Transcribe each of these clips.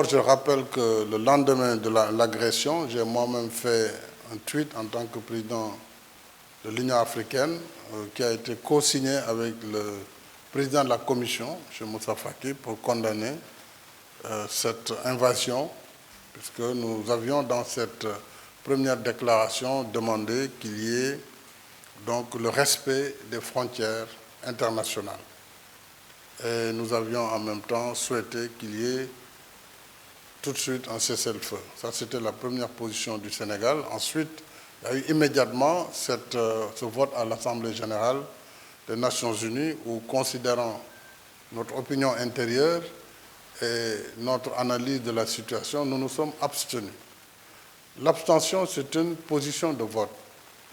je rappelle que le lendemain de l'agression, j'ai moi-même fait un tweet en tant que président de l'Union africaine qui a été co-signé avec le président de la Commission, M. Moussa Faki, pour condamner cette invasion, puisque nous avions dans cette première déclaration demandé qu'il y ait donc le respect des frontières internationales. Et nous avions en même temps souhaité qu'il y ait tout de suite un cessez-le-feu. Ça, c'était la première position du Sénégal. Ensuite, il y a eu immédiatement ce vote à l'Assemblée générale des Nations unies où, considérant notre opinion intérieure et notre analyse de la situation, nous nous sommes abstenus. L'abstention, c'est une position de vote.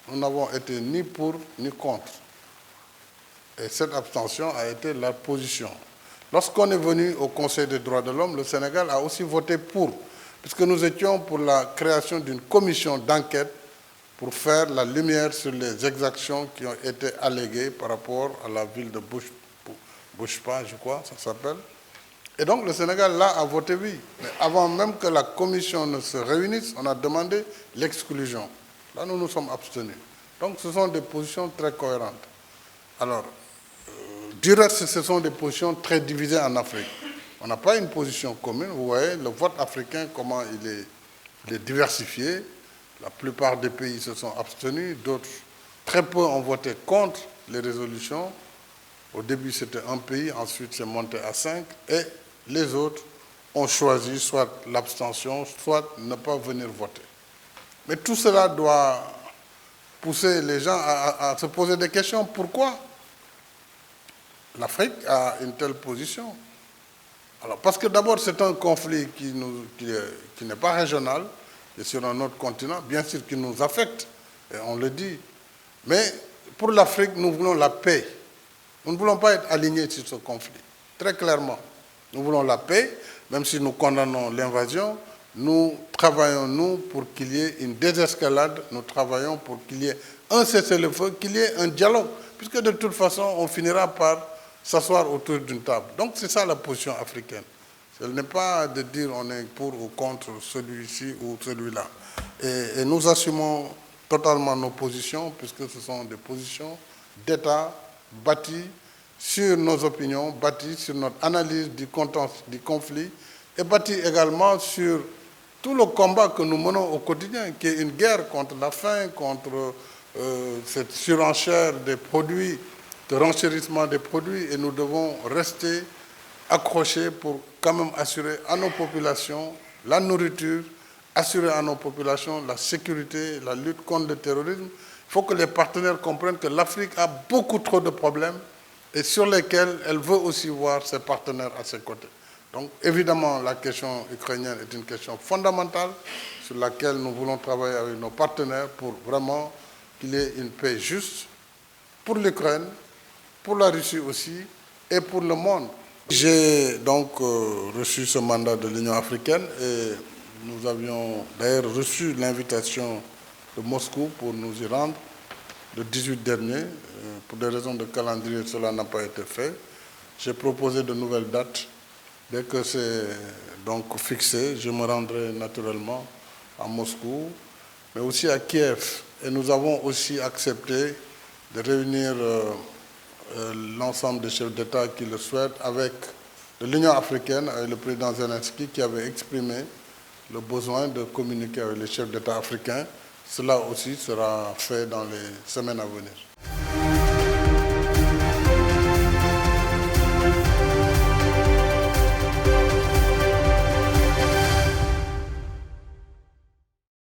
Nous n'avons été ni pour ni contre. Et cette abstention a été la position. Lorsqu'on est venu au Conseil des droits de l'homme, le Sénégal a aussi voté pour, puisque nous étions pour la création d'une commission d'enquête pour faire la lumière sur les exactions qui ont été alléguées par rapport à la ville de Bushpa, je crois, ça s'appelle. Et donc le Sénégal, là, a voté oui. Mais avant même que la commission ne se réunisse, on a demandé l'exclusion. Là, nous nous sommes abstenus. Donc ce sont des positions très cohérentes. Alors, du reste, ce sont des positions très divisées en Afrique. On n'a pas une position commune. Vous voyez, le vote africain, comment il est diversifié. La plupart des pays se sont abstenus, d'autres, très peu ont voté contre les résolutions. Au début, c'était un pays, ensuite c'est monté à 5, et les autres ont choisi soit l'abstention, soit ne pas venir voter. Mais tout cela doit pousser les gens à se poser des questions. Pourquoi l'Afrique a une telle position? Alors, parce que d'abord, c'est un conflit qui n'est pas régional, et sur un autre continent, bien sûr qui nous affecte, et on le dit. Mais pour l'Afrique, nous voulons la paix. Nous ne voulons pas être alignés sur ce conflit, très clairement. Nous voulons la paix, même si nous condamnons l'invasion, nous travaillons, nous, pour qu'il y ait une désescalade, nous travaillons pour qu'il y ait un cessez-le-feu, qu'il y ait un dialogue, puisque de toute façon, on finira par s'asseoir autour d'une table. Donc c'est ça la position africaine. Ce n'est pas de dire on est pour ou contre celui-ci ou celui-là. Et nous assumons totalement nos positions, puisque ce sont des positions d'État bâties sur nos opinions, bâties sur notre analyse du conflit, et bâties également sur tout le combat que nous menons au quotidien, qui est une guerre contre la faim, contre cette surenchère des produits, de renchérissement des produits, et nous devons rester accrochés pour quand même assurer à nos populations la nourriture, assurer à nos populations la sécurité, la lutte contre le terrorisme. Il faut que les partenaires comprennent que l'Afrique a beaucoup trop de problèmes et sur lesquels elle veut aussi voir ses partenaires à ses côtés. Donc évidemment, la question ukrainienne est une question fondamentale sur laquelle nous voulons travailler avec nos partenaires pour vraiment qu'il y ait une paix juste pour l'Ukraine, pour la Russie aussi et pour le monde. J'ai donc reçu ce mandat de l'Union africaine et nous avions d'ailleurs reçu l'invitation de Moscou pour nous y rendre le 18 dernier. Pour des raisons de calendrier, cela n'a pas été fait. J'ai proposé de nouvelles dates. Dès que c'est donc fixé, je me rendrai naturellement à Moscou, mais aussi à Kiev. Et nous avons aussi accepté de réunir l'ensemble des chefs d'État qui le souhaitent avec de l'Union africaine, avec le président Zelensky qui avait exprimé le besoin de communiquer avec les chefs d'État africains. Cela aussi sera fait dans les semaines à venir.